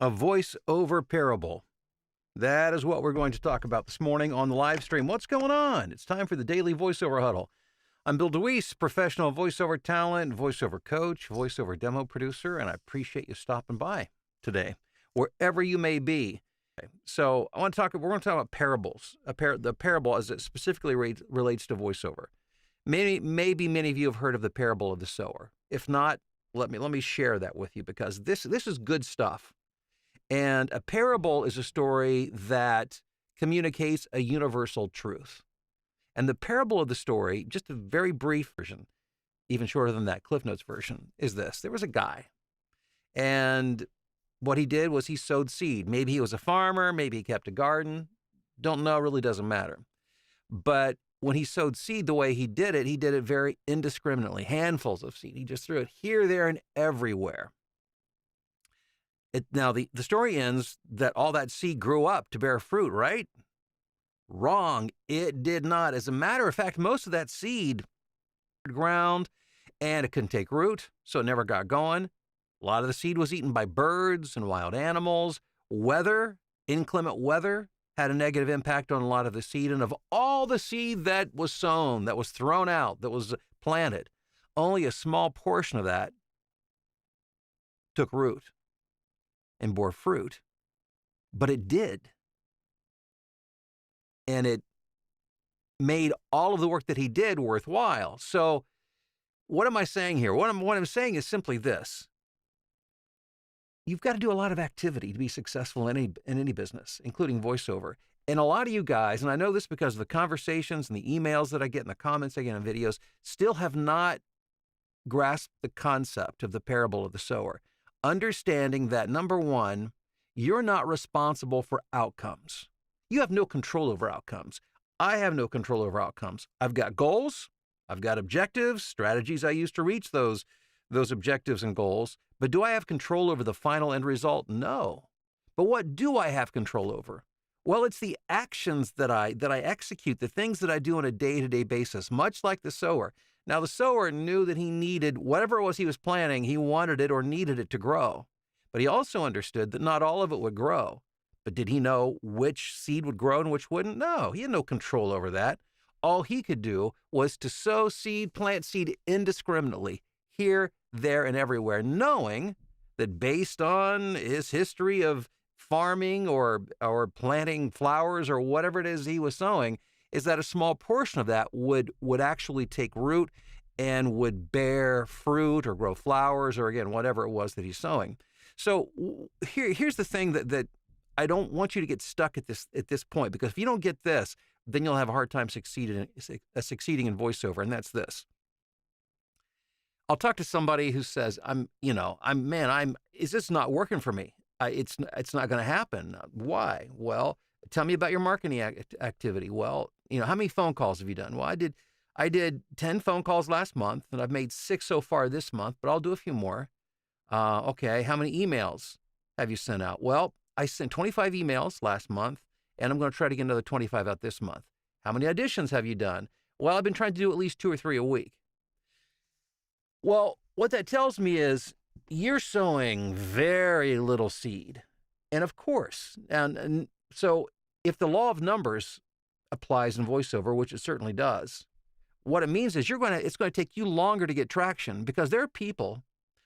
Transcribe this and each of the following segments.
A voice-over parable. That is what we're going to talk about this morning on the live stream. What's going on? It's time for the daily voiceover huddle. I'm Bill DeWeese, professional voiceover talent, voiceover coach, voiceover demo producer, and I appreciate you stopping by today, wherever you may be. So we're going to talk about parables. The parable as it specifically relates to voiceover. Maybe many of you have heard of the parable of the sower. If not, let me share that with you because this is good stuff. And a parable is a story that communicates a universal truth. And the parable of the story, just a very brief version, even shorter than that, Cliff Notes version, is this. There was a guy, and what he did was he sowed seed. Maybe he was a farmer, maybe he kept a garden. Don't know, really doesn't matter. But when he sowed seed the way he did it very indiscriminately, handfuls of seed. He just threw it here, there, and everywhere. Now, the story ends that all that seed grew up to bear fruit, right? Wrong. It did not. As a matter of fact, most of that seed ground and it couldn't take root, so it never got going. A lot of the seed was eaten by birds and wild animals. Inclement weather had a negative impact on a lot of the seed. And of all the seed that was sown, that was thrown out, that was planted, only a small portion of that took root and bore fruit, but it did. And it made all of the work that he did worthwhile. So what am I saying here? What I'm saying is simply this. You've got to do a lot of activity to be successful in any business, including voiceover. And a lot of you guys, and I know this because of the conversations and the emails that I get and the comments I get on videos, still have not grasped the concept of the parable of the sower. Understanding that, number one, you're not responsible for outcomes. You have no control over outcomes. I have no control over outcomes. I've got goals. I've got objectives, strategies I use to reach those objectives and goals. But do I have control over the final end result? No. But what do I have control over? Well, it's the actions that I execute, the things that I do on a day-to-day basis, much like the sower. Now, the sower knew that he needed whatever it was he was planting, he wanted it or needed it to grow. But he also understood that not all of it would grow. But did he know which seed would grow and which wouldn't? No, he had no control over that. All he could do was to sow seed, plant seed indiscriminately, here, there, and everywhere, knowing that based on his history of farming or planting flowers or whatever it is he was sowing, is that a small portion of that would actually take root and would bear fruit or grow flowers or, again, whatever it was that he's sowing. So here's the thing that I don't want you to get stuck at this point, because if you don't get this, then you'll have a hard time succeeding in voiceover, and that's this. I'll talk to somebody who says, is this not working for me? It's not going to happen. Why? Well, tell me about your marketing activity. Well, how many phone calls have you done? Well, I did 10 phone calls last month, and I've made 6 so far this month, but I'll do a few more. Okay, how many emails have you sent out? Well, I sent 25 emails last month, and I'm going to try to get another 25 out this month. How many auditions have you done? Well, I've been trying to do at least 2 or 3 a week. Well, what that tells me is you're sowing very little seed. And of course, and so if the law of numbers applies in voiceover, which it certainly does, what it means is it's going to take you longer to get traction, because there are people,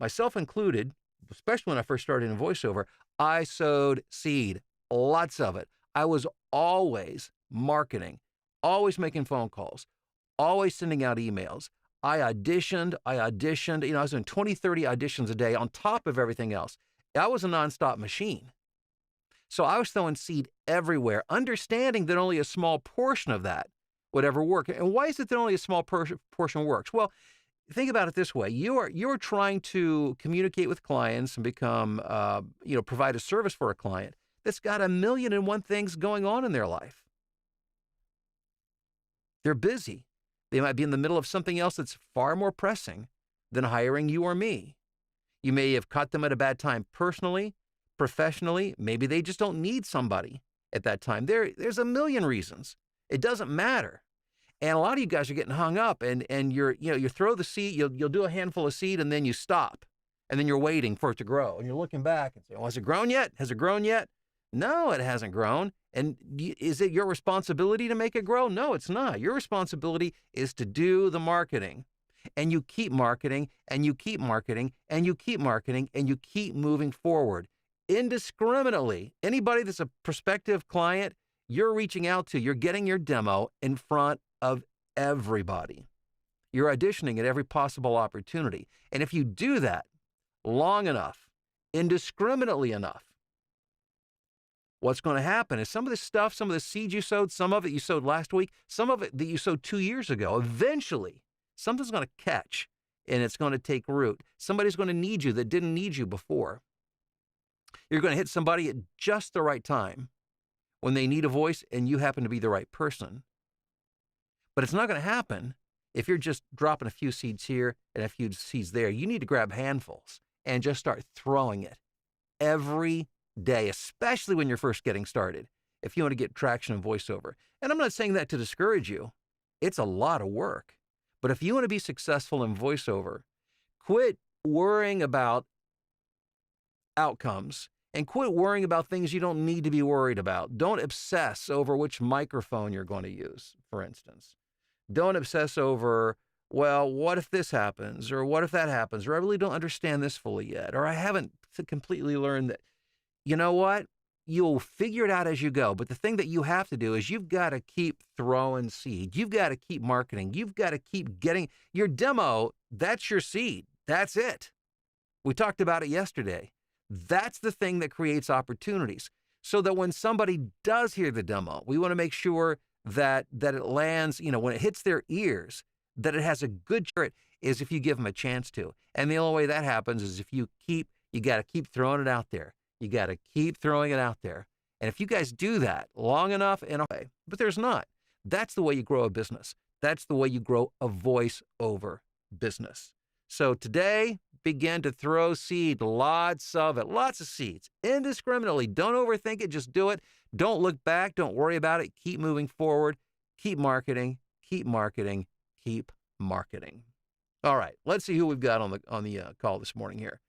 myself included, especially when I first started in voiceover, I sowed seed, lots of it. I was always marketing, always making phone calls, always sending out emails. I auditioned. I was doing 20, 30 auditions a day on top of everything else. I was a nonstop machine. So I was throwing seed everywhere, understanding that only a small portion of that would ever work. And why is it that only a small portion works? Well, think about it this way. You're trying to communicate with clients and become, provide a service for a client that's got 1,000,001 things going on in their life. They're busy. They might be in the middle of something else that's far more pressing than hiring you or me. You may have caught them at a bad time personally, professionally. Maybe they just don't need somebody at that time. There's a million reasons. It doesn't matter. And a lot of you guys are getting hung up, and you throw the seed, you'll do a handful of seed, and then you stop. And then you're waiting for it to grow. And you're looking back and saying, well, has it grown yet? Has it grown yet? No, it hasn't grown. And is it your responsibility to make it grow? No, it's not. Your responsibility is to do the marketing. And you keep marketing, and you keep marketing, and you keep marketing, and you keep moving forward indiscriminately. Anybody that's a prospective client you're reaching out to, you're getting your demo in front of everybody. You're auditioning at every possible opportunity. And if you do that long enough, indiscriminately enough, what's going to happen is some of this stuff, some of the seeds you sowed, some of it you sowed last week, some of it that you sowed 2 years ago, eventually something's going to catch and it's going to take root. Somebody's going to need you that didn't need you before. You're going to hit somebody at just the right time when they need a voice and you happen to be the right person. But it's not going to happen if you're just dropping a few seeds here and a few seeds there. You need to grab handfuls and just start throwing it every day, especially when you're first getting started, if you want to get traction in voiceover. And I'm not saying that to discourage you. It's a lot of work. But if you want to be successful in voiceover, quit worrying about outcomes and quit worrying about things you don't need to be worried about. Don't obsess over which microphone you're going to use, for instance. Don't obsess over, well, what if this happens? Or what if that happens? Or I really don't understand this fully yet. Or I haven't completely learned that. You know what? You'll figure it out as you go. But the thing that you have to do is you've got to keep throwing seed. You've got to keep marketing. You've got to keep getting your demo. That's your seed. That's it. We talked about it yesterday. That's the thing that creates opportunities. So that when somebody does hear the demo, we want to make sure that it lands, when it hits their ears, that it has a good chance is if you give them a chance to. And the only way that happens is if you got to keep throwing it out there. You got to keep throwing it out there. And if you guys do that long enough in a way, but there's not, that's the way you grow a business. That's the way you grow a voice-over business. So today, begin to throw seed, lots of it, lots of seeds, indiscriminately. Don't overthink it, just do it. Don't look back, don't worry about it. Keep moving forward, keep marketing, keep marketing, keep marketing. All right, let's see who we've got on the call this morning here.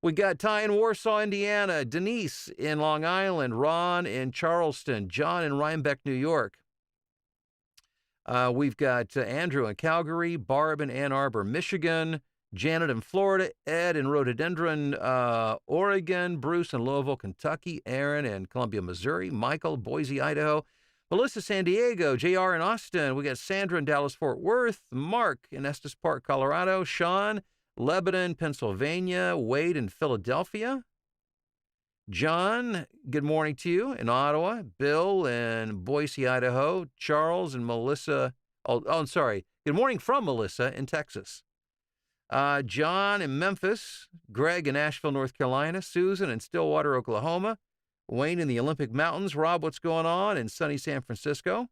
We got Ty in Warsaw, Indiana, Denise in Long Island, Ron in Charleston, John in Rhinebeck, New York. We've got Andrew in Calgary, Barb in Ann Arbor, Michigan, Janet in Florida, Ed in Rhododendron, Oregon, Bruce in Louisville, Kentucky, Aaron in Columbia, Missouri, Michael, Boise, Idaho, Melissa, San Diego, JR in Austin. We got Sandra in Dallas, Fort Worth, Mark in Estes Park, Colorado, Sean, Lebanon, Pennsylvania, Wade in Philadelphia, John, good morning to you in Ottawa, Bill in Boise, Idaho, Charles and Melissa, I'm sorry, good morning from Melissa in Texas. John in Memphis, Greg in Asheville, North Carolina, Susan in Stillwater, Oklahoma, Wayne in the Olympic Mountains. Rob, what's going on in sunny San Francisco?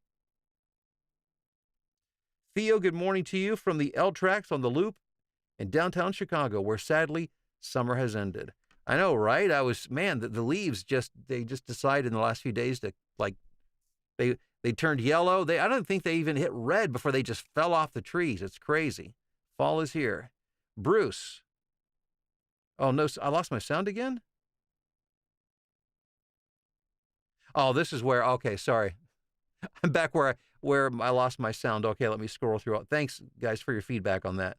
Theo, good morning to you from the L Tracks on the Loop in downtown Chicago, where sadly summer has ended. I know, right? The leaves they just decided in the last few days to they turned yellow. I don't think they even hit red before they just fell off the trees. It's crazy. Fall is here. Bruce. Oh, no, I lost my sound again? Oh, this is where, okay, sorry. I'm back where I lost my sound. Okay, let me scroll through. Thanks, guys, for your feedback on that.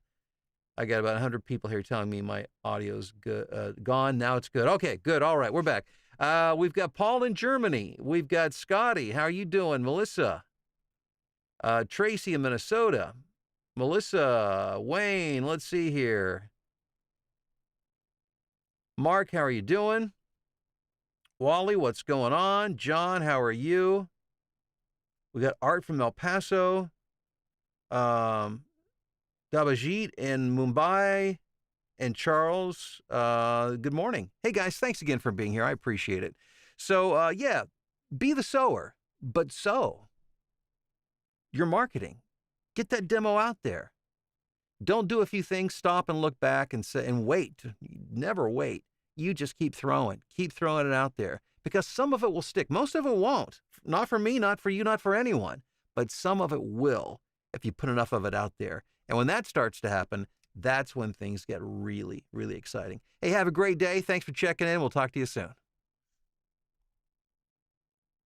I got about 100 people here telling me my audio's gone. Now it's good. Okay, good. All right, we're back. We've got Paul in Germany. We've got Scotty. How are you doing? Melissa. Tracy in Minnesota. Melissa, Wayne, let's see here. Mark, how are you doing? Wally, what's going on? John, how are you? We got Art from El Paso. Dabajit in Mumbai, and Charles, good morning. Hey, guys, thanks again for being here. I appreciate it. So, be the sower, but sow your marketing. Get that demo out there. Don't do a few things, stop and look back and say, and wait. Never wait. You just keep throwing it out there, because some of it will stick. Most of it won't. Not for me, not for you, not for anyone, but some of it will if you put enough of it out there. And when that starts to happen, That's when things get really, really exciting. Hey, have a great day. Thanks for checking in. We'll talk to you soon.